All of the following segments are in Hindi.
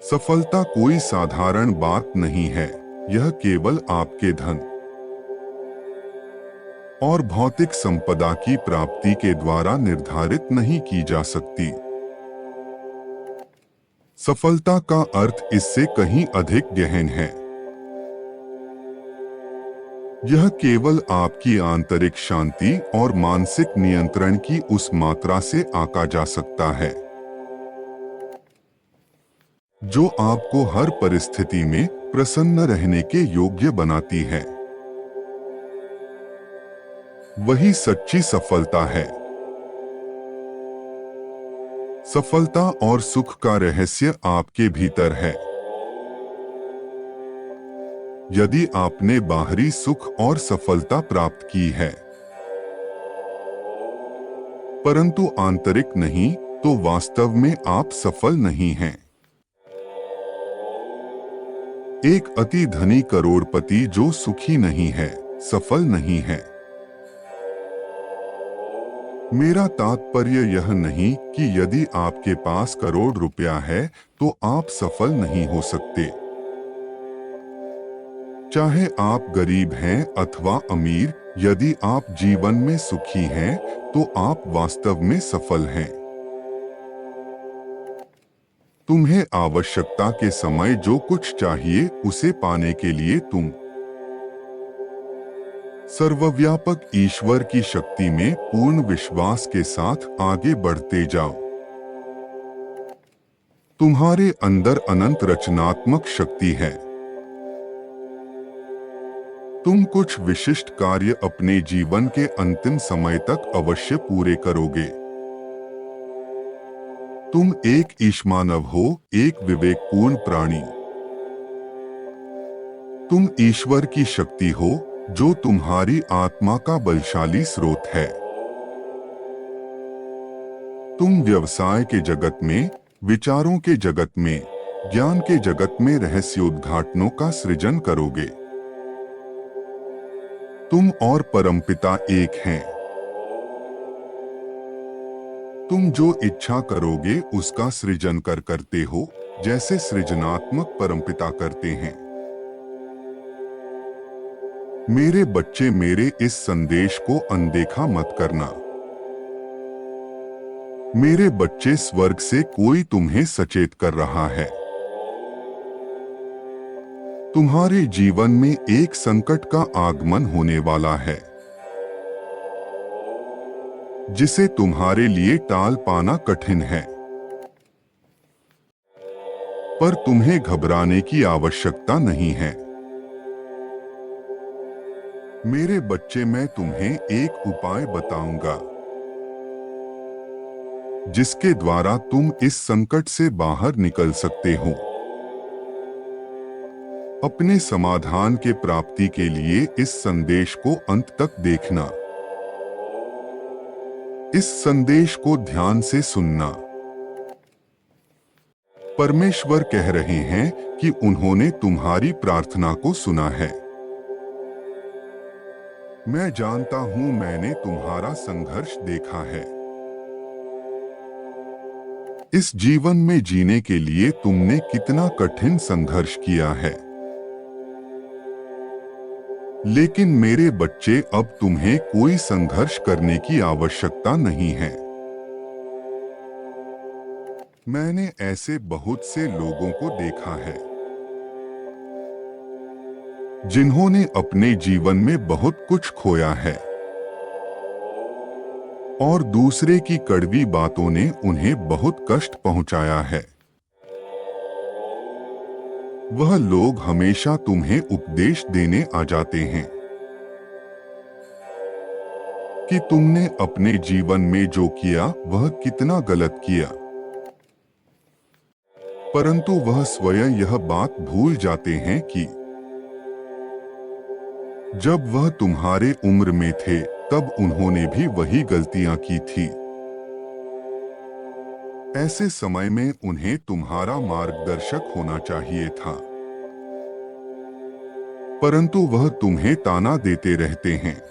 सफलता कोई साधारण बात नहीं है। यह केवल आपके धन और भौतिक संपदा की प्राप्ति के द्वारा निर्धारित नहीं की जा सकती। सफलता का अर्थ इससे कहीं अधिक गहन है। यह केवल आपकी आंतरिक शांति और मानसिक नियंत्रण की उस मात्रा से आंका जा सकता है जो आपको हर परिस्थिति में प्रसन्न रहने के योग्य बनाती है। वही सच्ची सफलता है। सफलता और सुख का रहस्य आपके भीतर है। यदि आपने बाहरी सुख और सफलता प्राप्त की है परंतु आंतरिक नहीं, तो वास्तव में आप सफल नहीं हैं। एक अति धनी करोड़पति जो सुखी नहीं है, सफल नहीं है। मेरा तात्पर्य यह नहीं कि यदि आपके पास करोड़ रुपया है तो आप सफल नहीं हो सकते। चाहे आप गरीब हैं अथवा अमीर, यदि आप जीवन में सुखी हैं तो आप वास्तव में सफल हैं। तुम्हें आवश्यकता के समय जो कुछ चाहिए उसे पाने के लिए तुम सर्वव्यापक ईश्वर की शक्ति में पूर्ण विश्वास के साथ आगे बढ़ते जाओ। तुम्हारे अंदर अनंत रचनात्मक शक्ति है। तुम कुछ विशिष्ट कार्य अपने जीवन के अंतिम समय तक अवश्य पूरे करोगे। तुम एक ईशमानव हो, एक विवेकपूर्ण प्राणी। तुम ईश्वर की शक्ति हो जो तुम्हारी आत्मा का बलशाली स्रोत है। तुम व्यवसाय के जगत में, विचारों के जगत में, ज्ञान के जगत में रहस्योद्घाटनों का सृजन करोगे। तुम और परमपिता एक हैं। तुम जो इच्छा करोगे उसका सृजन करते हो, जैसे सृजनात्मक परमपिता करते हैं। मेरे बच्चे, मेरे इस संदेश को अनदेखा मत करना। मेरे बच्चे, स्वर्ग से कोई तुम्हें सचेत कर रहा है। तुम्हारे जीवन में एक संकट का आगमन होने वाला है जिसे तुम्हारे लिए टाल पाना कठिन है। पर तुम्हें घबराने की आवश्यकता नहीं है। मेरे बच्चे, मैं तुम्हें एक उपाय बताऊंगा जिसके द्वारा तुम इस संकट से बाहर निकल सकते हो। अपने समाधान के प्राप्ति के लिए इस संदेश को अंत तक देखना। इस संदेश को ध्यान से सुनना। परमेश्वर कह रहे हैं कि उन्होंने तुम्हारी प्रार्थना को सुना है। मैं जानता हूं, मैंने तुम्हारा संघर्ष देखा है। इस जीवन में जीने के लिए तुमने कितना कठिन संघर्ष किया है। लेकिन मेरे बच्चे, अब तुम्हें कोई संघर्ष करने की आवश्यकता नहीं है। मैंने ऐसे बहुत से लोगों को देखा है जिन्होंने अपने जीवन में बहुत कुछ खोया है और दूसरे की कड़वी बातों ने उन्हें बहुत कष्ट पहुंचाया है। वह लोग हमेशा तुम्हें उपदेश देने आ जाते हैं कि तुमने अपने जीवन में जो किया वह कितना गलत किया, परंतु वह स्वयं यह बात भूल जाते हैं कि जब वह तुम्हारे उम्र में थे तब उन्होंने भी वही गलतियां की थी। ऐसे समय में उन्हें तुम्हारा मार्गदर्शक होना चाहिए था, परंतु वह तुम्हें ताना देते रहते हैं।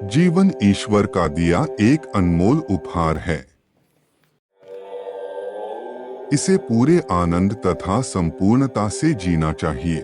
जीवन ईश्वर का दिया एक अनमोल उपहार है। इसे पूरे आनंद तथा संपूर्णता से जीना चाहिए।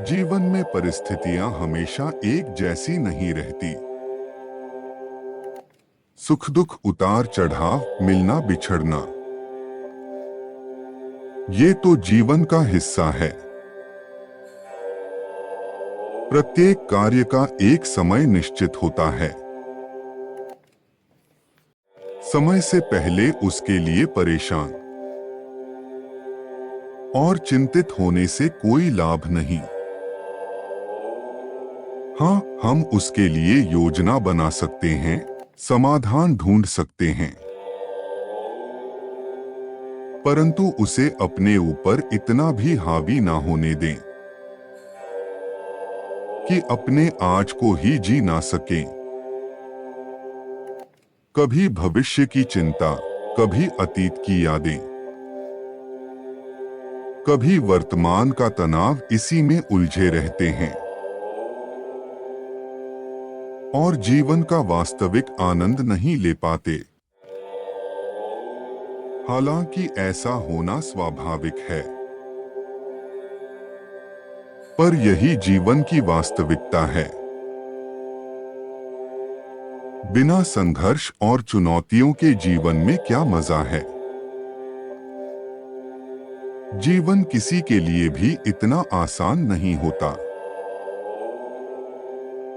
जीवन में परिस्थितियां हमेशा एक जैसी नहीं रहती। सुख दुख, उतार चढ़ाव, मिलना बिछड़ना, ये तो जीवन का हिस्सा है। प्रत्येक कार्य का एक समय निश्चित होता है। समय से पहले उसके लिए परेशान और चिंतित होने से कोई लाभ नहीं। हाँ, हम उसके लिए योजना बना सकते हैं, समाधान ढूंढ सकते हैं, परंतु उसे अपने ऊपर इतना भी हावी ना होने दें कि अपने आज को ही जी ना सकें। कभी भविष्य की चिंता, कभी अतीत की यादें, कभी वर्तमान का तनाव, इसी में उलझे रहते हैं और जीवन का वास्तविक आनंद नहीं ले पाते। हालांकि ऐसा होना स्वाभाविक है, पर यही जीवन की वास्तविकता है। बिना संघर्ष और चुनौतियों के जीवन में क्या मजा है। जीवन किसी के लिए भी इतना आसान नहीं होता।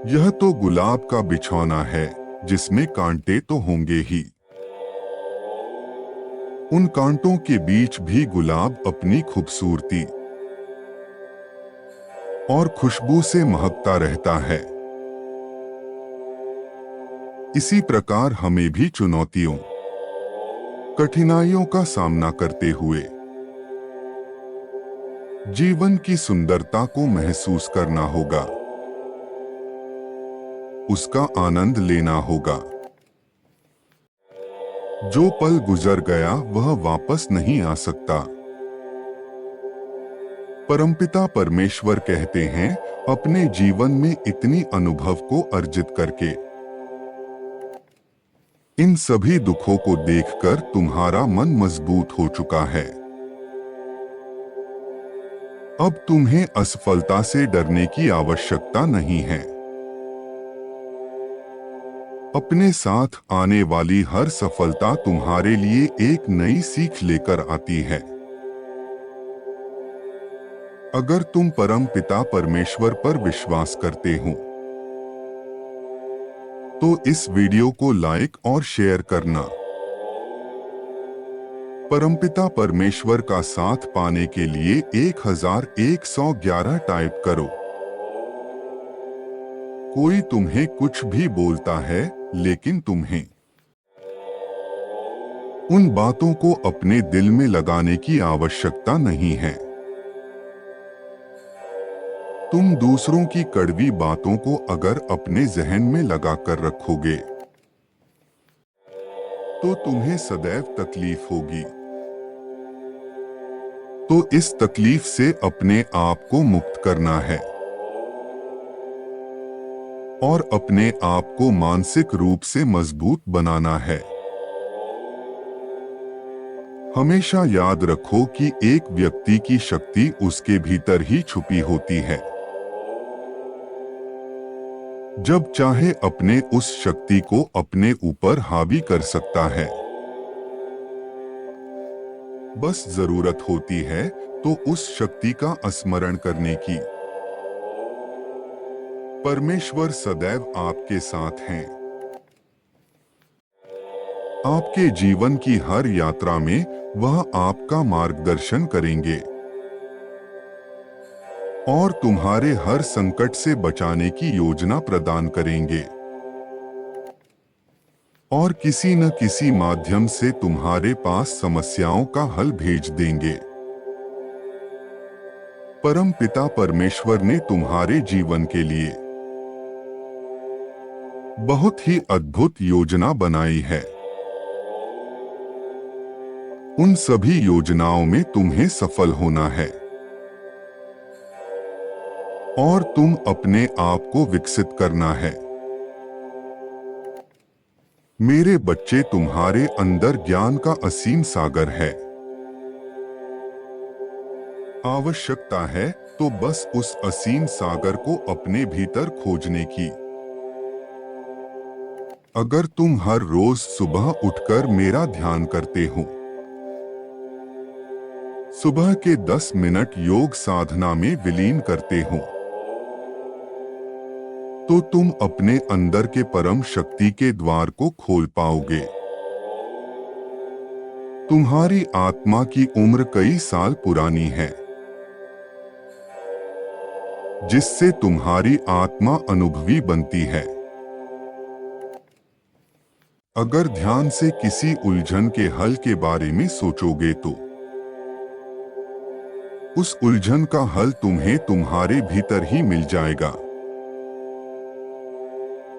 यह तो गुलाब का बिछौना है जिसमें कांटे तो होंगे ही। उन कांटों के बीच भी गुलाब अपनी खूबसूरती और खुशबू से महकता रहता है। इसी प्रकार हमें भी चुनौतियों, कठिनाइयों का सामना करते हुए जीवन की सुंदरता को महसूस करना होगा, उसका आनंद लेना होगा। जो पल गुजर गया वह वापस नहीं आ सकता। परमपिता परमेश्वर कहते हैं, अपने जीवन में इतनी अनुभव को अर्जित करके इन सभी दुखों को देखकर तुम्हारा मन मजबूत हो चुका है। अब तुम्हें असफलता से डरने की आवश्यकता नहीं है। अपने साथ आने वाली हर सफलता तुम्हारे लिए एक नई सीख लेकर आती है। अगर तुम परम पिता परमेश्वर पर विश्वास करते हो तो इस वीडियो को लाइक और शेयर करना। परमपिता परमेश्वर का साथ पाने के लिए 1111 टाइप करो। कोई तुम्हें कुछ भी बोलता है, लेकिन तुम्हें उन बातों को अपने दिल में लगाने की आवश्यकता नहीं है। तुम दूसरों की कड़वी बातों को अगर अपने जहन में लगाकर रखोगे तो तुम्हें सदैव तकलीफ होगी। तो इस तकलीफ से अपने आप को मुक्त करना है और अपने आप को मानसिक रूप से मजबूत बनाना है। हमेशा याद रखो कि एक व्यक्ति की शक्ति उसके भीतर ही छुपी होती है। जब चाहे अपने उस शक्ति को अपने ऊपर हावी कर सकता है। बस जरूरत होती है तो उस शक्ति का स्मरण करने की। परमेश्वर सदैव आपके साथ हैं। आपके जीवन की हर यात्रा में वह आपका मार्गदर्शन करेंगे और तुम्हारे हर संकट से बचाने की योजना प्रदान करेंगे और किसी न किसी माध्यम से तुम्हारे पास समस्याओं का हल भेज देंगे। परम पिता परमेश्वर ने तुम्हारे जीवन के लिए बहुत ही अद्भुत योजना बनाई है। उन सभी योजनाओं में तुम्हें सफल होना है और तुम अपने आप को विकसित करना है। मेरे बच्चे, तुम्हारे अंदर ज्ञान का असीम सागर है। आवश्यकता है तो बस उस असीम सागर को अपने भीतर खोजने की। अगर तुम हर रोज सुबह उठकर मेरा ध्यान करते हो, सुबह के 10 मिनट योग साधना में विलीन करते हो, तो तुम अपने अंदर के परम शक्ति के द्वार को खोल पाओगे। तुम्हारी आत्मा की उम्र कई साल पुरानी है, जिससे तुम्हारी आत्मा अनुभवी बनती है। अगर ध्यान से किसी उलझन के हल के बारे में सोचोगे तो उस उलझन का हल तुम्हें तुम्हारे भीतर ही मिल जाएगा।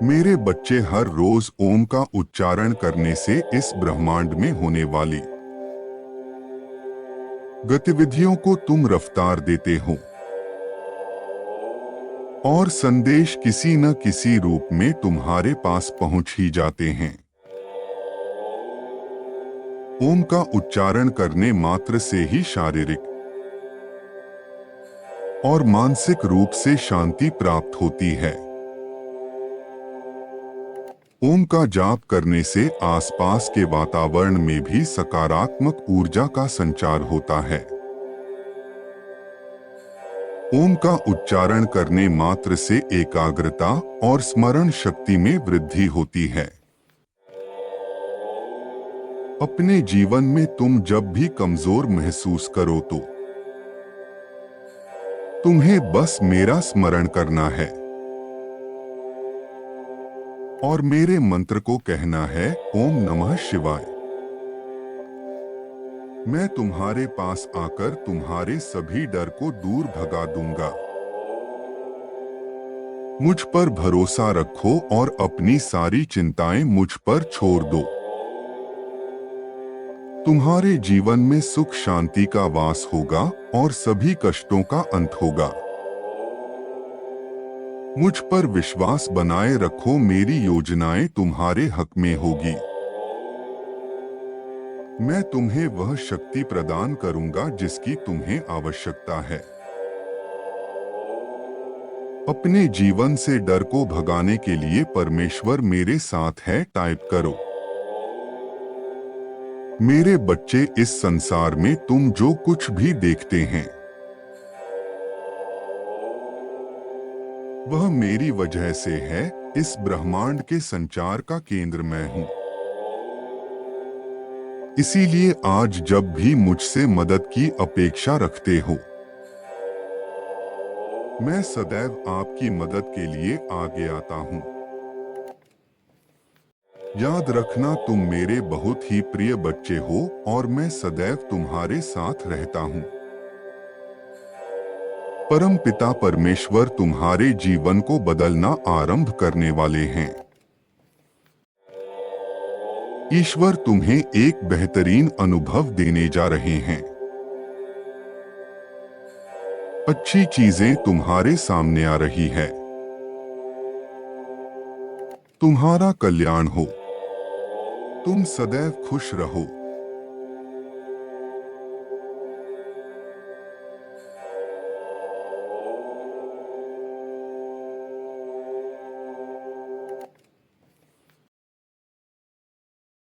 मेरे बच्चे, हर रोज ओम का उच्चारण करने से इस ब्रह्मांड में होने वाली गतिविधियों को तुम रफ्तार देते हो और संदेश किसी न किसी रूप में तुम्हारे पास पहुंच ही जाते हैं। ओम का उच्चारण करने मात्र से ही शारीरिक और मानसिक रूप से शांति प्राप्त होती है। ओम का जाप करने से आसपास के वातावरण में भी सकारात्मक ऊर्जा का संचार होता है। ओम का उच्चारण करने मात्र से एकाग्रता और स्मरण शक्ति में वृद्धि होती है। अपने जीवन में तुम जब भी कमजोर महसूस करो तो तुम्हें बस मेरा स्मरण करना है और मेरे मंत्र को कहना है, ओम नमः शिवाय। मैं तुम्हारे पास आकर तुम्हारे सभी डर को दूर भगा दूंगा। मुझ पर भरोसा रखो और अपनी सारी चिंताएं मुझ पर छोड़ दो। तुम्हारे जीवन में सुख शांति का वास होगा और सभी कष्टों का अंत होगा। मुझ पर विश्वास बनाए रखो, मेरी योजनाएं तुम्हारे हक में होगी। मैं तुम्हें वह शक्ति प्रदान करूंगा जिसकी तुम्हें आवश्यकता है। अपने जीवन से डर को भगाने के लिए परमेश्वर मेरे साथ है टाइप करो। मेरे बच्चे, इस संसार में तुम जो कुछ भी देखते हैं वह मेरी वजह से है। इस ब्रह्मांड के संचार का केंद्र मैं हूं। इसीलिए आज जब भी मुझसे मदद की अपेक्षा रखते हो, मैं सदैव आपकी मदद के लिए आगे आता हूं। याद रखना, तुम मेरे बहुत ही प्रिय बच्चे हो और मैं सदैव तुम्हारे साथ रहता हूं। परम पिता परमेश्वर तुम्हारे जीवन को बदलना आरंभ करने वाले हैं। ईश्वर तुम्हें एक बेहतरीन अनुभव देने जा रहे हैं। अच्छी चीजें तुम्हारे सामने आ रही है। तुम्हारा कल्याण हो। तुम सदैव खुश रहो।